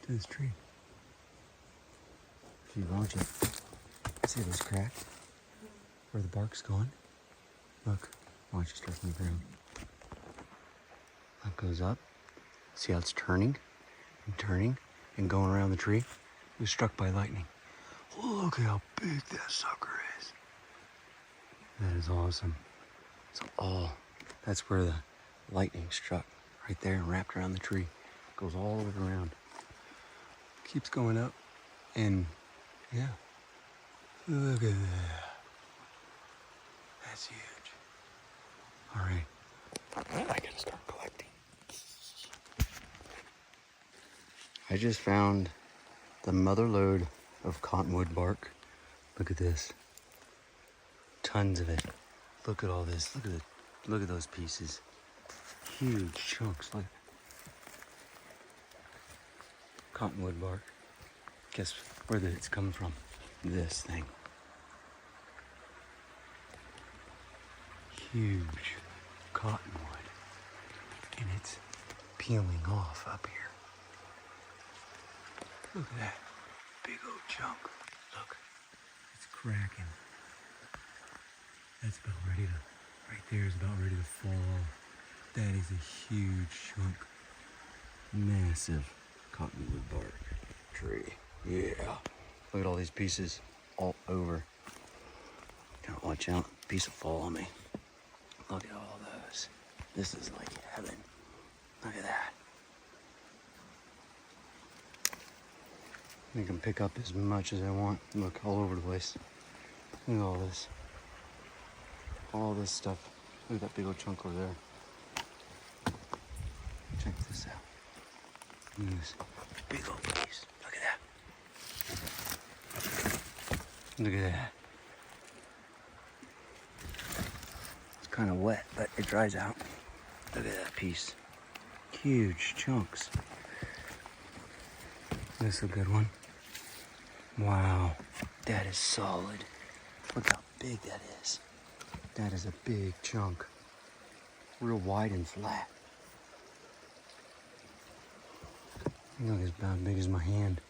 to this tree. If you watch it, see this crack where the bark's gone? Look, watch it start from the ground. That goes up. See how it's turning and turning and going around the tree? It was struck by lightning. Oh, look at how big that sucker is. That is awesome. So, that's where the lightning struck, right there and wrapped around the tree. Goes all the way around. Keeps going up, and yeah. Look at that. That's huge. All right, I gotta start collecting. I just found the mother lode of cottonwood bark. Look at this. Tons of it. Look at all this. Look at those pieces. Huge chunks. Look. Cottonwood bark. Guess where it's coming from? This thing. Huge cottonwood. And it's peeling off up here. Look at that big old chunk. Look, it's cracking. That's about ready to, right there is about ready to fall. That is a huge chunk. Massive cottonwood bark tree. Yeah. Look at all these pieces all over. Gotta watch out, a piece will fall on me. Look at all those. This is like heaven. Look at that. I can pick up as much as I want. Look, all over the place. Look at all this. All this stuff. Look at that big old chunk over there. Check this out. Look at this big old piece. Look at that. Look at that. It's kind of wet, but it dries out. Look at that piece. Huge chunks. This is a good one. Wow, that is solid. Look how big that is. That is a big chunk. Real wide and flat. Look, it's about as big as my hand.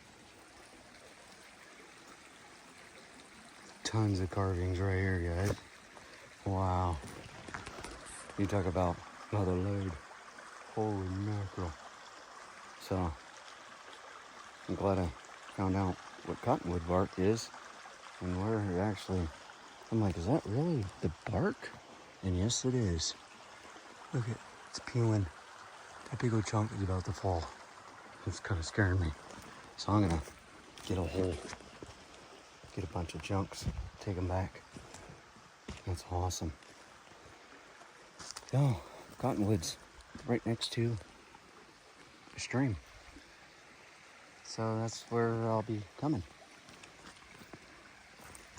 Tons of carvings right here, guys. Wow. You talk about mother lode. Holy mackerel. So, I'm glad I found out what cottonwood bark is and where it actually, I'm like, is that really the bark? And yes, it is. Look at, it's peeling. That big old chunk is about to fall. It's kind of scaring me. So I'm gonna get a hole, get a bunch of chunks, take them back. That's awesome. So, cottonwood's right next to a stream. So that's where I'll be coming.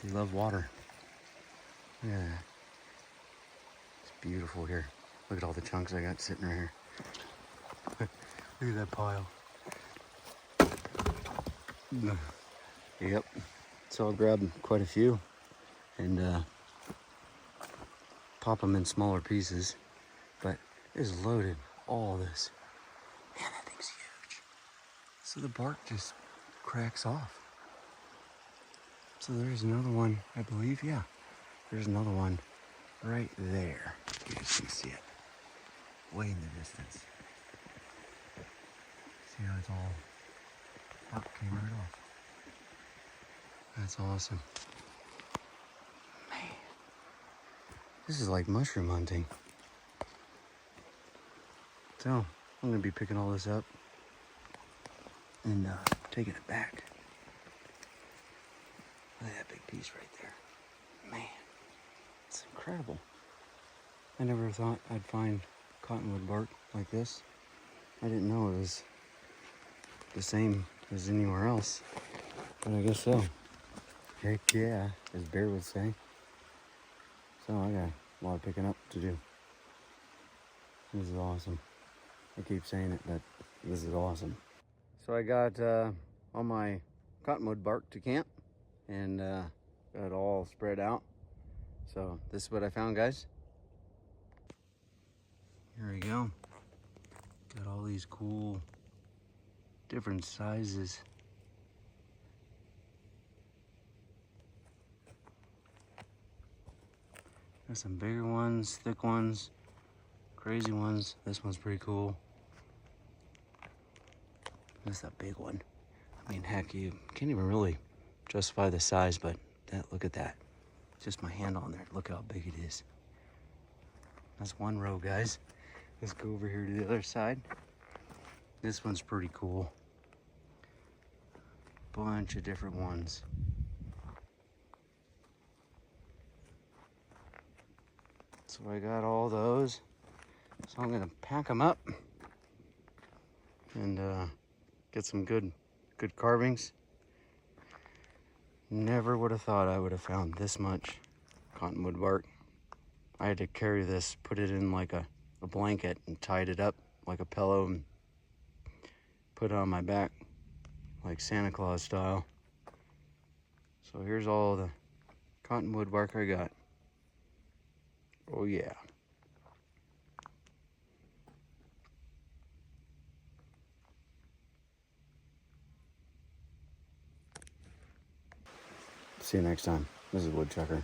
We love water. Yeah. It's beautiful here. Look at all the chunks I got sitting right here. Look at that pile. Yep. So I'll grab quite a few and pop them in smaller pieces. But it's loaded, all this. Man, that thing's huge. So the bark just cracks off. So there's another one, I believe, yeah. There's another one right there. You guys can see it way in the distance. See how it's all, bark came right off. That's awesome. Man, this is like mushroom hunting. So, I'm gonna be picking all this up and taking it back. Look at that big piece right there. Man, it's incredible. I never thought I'd find cottonwood bark like this. I didn't know it was the same as anywhere else, but I guess so. Heck yeah, as Bear would say. So I got a lot of picking up to do. This is awesome. I keep saying it, but this is awesome. So I got all my cottonwood bark to camp and got it all spread out. So this is what I found, guys. Here we go. Got all these cool different sizes. There's some bigger ones, thick ones, crazy ones. This one's pretty cool. That's a big one. I mean, heck, you can't even really justify the size, but look at that. Just my hand on there. Look how big it is. That's one row, guys. Let's go over here to the other side. This one's pretty cool. Bunch of different ones. So I got all those. So I'm gonna pack them up and get some good carvings. Never would have thought I would have found this much cottonwood bark. I had to carry this, put it in like a blanket and tied it up like a pillow and put it on my back like Santa Claus style. So here's all the cottonwood bark I got. Oh yeah. See you next time. This is Woodchucker.